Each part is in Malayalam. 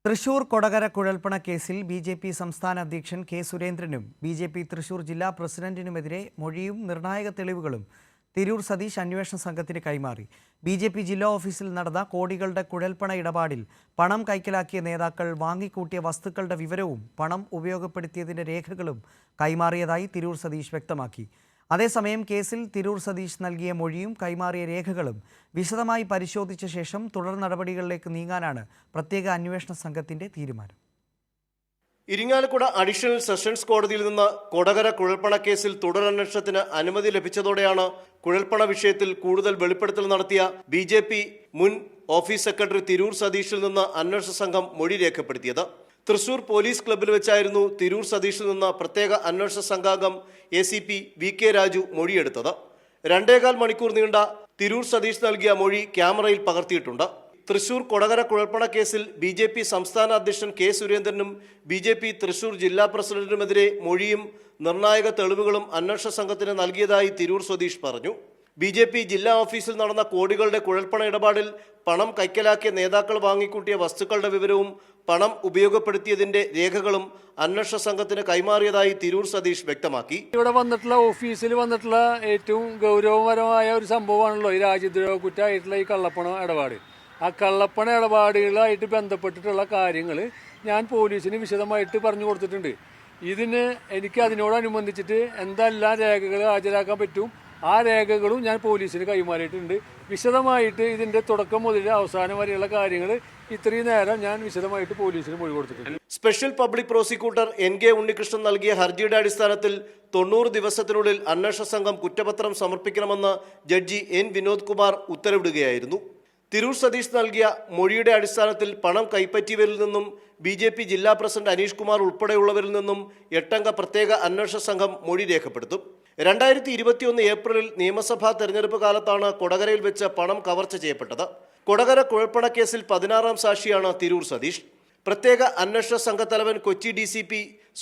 തൃശൂർ കൊടകര കുഴൽപ്പണ കേസിൽ ബി.ജെ.പി. സംസ്ഥാന അധ്യക്ഷൻ കെ സുരേന്ദ്രനും ബി.ജെ.പി. തൃശൂർ ജില്ലാ പ്രസിഡന്റിനുമെതിരെ മൊഴിയും നിർണായക തെളിവുകളും തിരൂർ സതീഷ് അന്വേഷണ സംഘത്തിന് കൈമാറി. ബി.ജെ.പി. ജില്ലാ ഓഫീസിൽ നടന്ന കോടികളുടെ കുഴൽപ്പണ ഇടപാടിൽ പണം കൈക്കലാക്കിയ നേതാക്കൾ വാങ്ങിക്കൂട്ടിയ വസ്തുക്കളുടെ വിവരവും പണം ഉപയോഗപ്പെടുത്തിയതിന്റെ രേഖകളും കൈമാറിയതായി തിരൂർ സതീഷ് വ്യക്തമാക്കി. അതേസമയം കേസിൽ തിരൂർ സതീഷ് നൽകിയ മൊഴിയും കൈമാറിയ രേഖകളും വിശദമായി പരിശോധിച്ച ശേഷം തുടർ നടപടികളിലേക്ക് നീങ്ങാനാണ് പ്രത്യേക അന്വേഷണ സംഘത്തിന്റെ തീരുമാനം. ഇരിങ്ങാലക്കുട അഡീഷണൽ സെഷൻസ് കോടതിയിൽ നിന്ന് കൊടകര കുഴൽപ്പണ കേസിൽ തുടരന്വേഷണത്തിന് അനുമതി ലഭിച്ചതോടെയാണ് കുഴൽപ്പണ വിഷയത്തിൽ കൂടുതൽ വെളിപ്പെടുത്തൽ നടത്തിയ ബി.ജെ.പി. മുൻ ഓഫീസ് സെക്രട്ടറി തിരൂർ സതീഷിൽ നിന്ന് അന്വേഷണ സംഘം മൊഴി രേഖപ്പെടുത്തിയത്. തൃശൂർ പോലീസ് ക്ലബ്ബിൽ വെച്ചായിരുന്നു തിരൂർ സതീഷിൽ നിന്ന് പ്രത്യേക അന്വേഷണ സംഘാംഗം ACP VK രാജു മൊഴിയെടുത്തത്. 2.25 മണിക്കൂർ നീണ്ട തിരൂർ സതീഷ് നൽകിയ മൊഴി ക്യാമറയിൽ പകർത്തിയിട്ടുണ്ട്. തൃശൂർ കൊടകര കുഴൽപ്പണ കേസിൽ ബി.ജെ.പി. സംസ്ഥാന അധ്യക്ഷൻ കെ സുരേന്ദ്രനും ബി.ജെ.പി. തൃശൂർ ജില്ലാ പ്രസിഡന്റിനുമെതിരെ മൊഴിയും നിർണായക തെളിവുകളും അന്വേഷണ സംഘത്തിന് നൽകിയതായി തിരൂർ സതീഷ് പറഞ്ഞു. ബി.ജെ.പി. ജില്ലാ ഓഫീസിൽ നടന്ന കോടികളുടെ കുഴൽപ്പണ ഇടപാടിൽ പണം കൈക്കലാക്കിയ നേതാക്കൾ വാങ്ങിക്കൂട്ടിയ വസ്തുക്കളുടെ വിവരവും പണം ഉപയോഗപ്പെടുത്തിയതിന്റെ രേഖകളും അന്വേഷണ സംഘത്തിന് കൈമാറിയതായി തിരൂർ സതീഷ് വ്യക്തമാക്കി. ഇവിടെ വന്നിട്ടുള്ള ഓഫീസിൽ വന്നിട്ടുള്ള ഏറ്റവും ഗൗരവപരമായ ഒരു സംഭവമാണല്ലോ ഈ രാജ്യദ്രോഹ കുറ്റമായിട്ടുള്ള ഈ കള്ളപ്പണ ഇടപാട്. ആ കള്ളപ്പണ ഇടപാടുകളായിട്ട് ബന്ധപ്പെട്ടിട്ടുള്ള കാര്യങ്ങൾ ഞാൻ പോലീസിന് വിശദമായിട്ട് പറഞ്ഞു കൊടുത്തിട്ടുണ്ട്. ഇതിന് എനിക്ക് അതിനോടനുബന്ധിച്ചിട്ട് എന്തെല്ലാം രേഖകൾ ഹാജരാക്കാൻ പറ്റും ആ രേഖകളും ഞാൻ പോലീസിന് കൈമാറിയിട്ടുണ്ട്. വിശദമായിട്ട് ഇതിന്റെ തുടക്കം മുതൽ അവസാനം വരെയുള്ള കാര്യങ്ങൾ ഇത്രയും നേരം ഞാൻ വിശദമായിട്ട് പോലീസിന് മൊഴി കൊടുത്തിട്ടുണ്ട്. Special public prosecutor NK Unnikrishnan നൽകിയ ഹർജിയുടെ അടിസ്ഥാനത്തിൽ 90 ദിവസത്തിനുള്ളിൽ അന്വേഷണ സംഘം കുറ്റപത്രം സമർപ്പിക്കണമെന്ന് ജഡ്ജി N വിനോദ് കുമാർ ഉത്തരവിടുകയായിരുന്നു. തിരൂർ സതീഷ് നൽകിയ മൊഴിയുടെ അടിസ്ഥാനത്തിൽ പണം കൈപ്പറ്റിയവരിൽ നിന്നും ബി.ജെ.പി. ജില്ലാ പ്രസിഡന്റ് അനീഷ് കുമാർ ഉൾപ്പെടെയുള്ളവരിൽ നിന്നും 8-അംഗ പ്രത്യേക അന്വേഷണ സംഘം മൊഴി രേഖപ്പെടുത്തും. 2021 ഏപ്രിലിൽ നിയമസഭാ തെരഞ്ഞെടുപ്പ് കാലത്താണ് കൊടകരയിൽ വെച്ച് പണം കവർച്ച ചെയ്യപ്പെട്ടത്. കൊടകര കുഴൽപ്പണ കേസിൽ 16-ാം സാക്ഷിയാണ് തിരൂർ സതീഷ്. പ്രത്യേക അന്വേഷണ സംഘത്തലവൻ കൊച്ചി DCP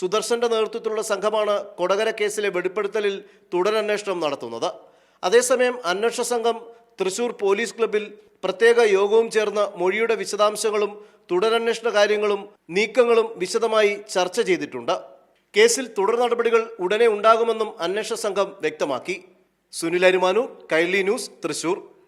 സുദർശന്റെ നേതൃത്വത്തിലുള്ള സംഘമാണ് കൊടകര കേസിലെ വെളിപ്പെടുത്തലിൽ തുടരന്വേഷണം നടത്തുന്നത്. അതേസമയം അന്വേഷണ സംഘം തൃശൂർ പോലീസ് ക്ലബ്ബിൽ പ്രത്യേക യോഗവും ചേർന്ന് മൊഴിയുടെ വിശദാംശങ്ങളും തുടരന്വേഷണ കാര്യങ്ങളും നീക്കങ്ങളും വിശദമായി ചർച്ച ചെയ്തിട്ടുണ്ട്. കേസിൽ തുടർ നടപടികൾ ഉടനെ ഉണ്ടാകുമെന്നും അന്വേഷണ സംഘം വ്യക്തമാക്കി. സുനിൽ അരുമാനൂർ, കൈരളി ന്യൂസ്, തൃശൂർ.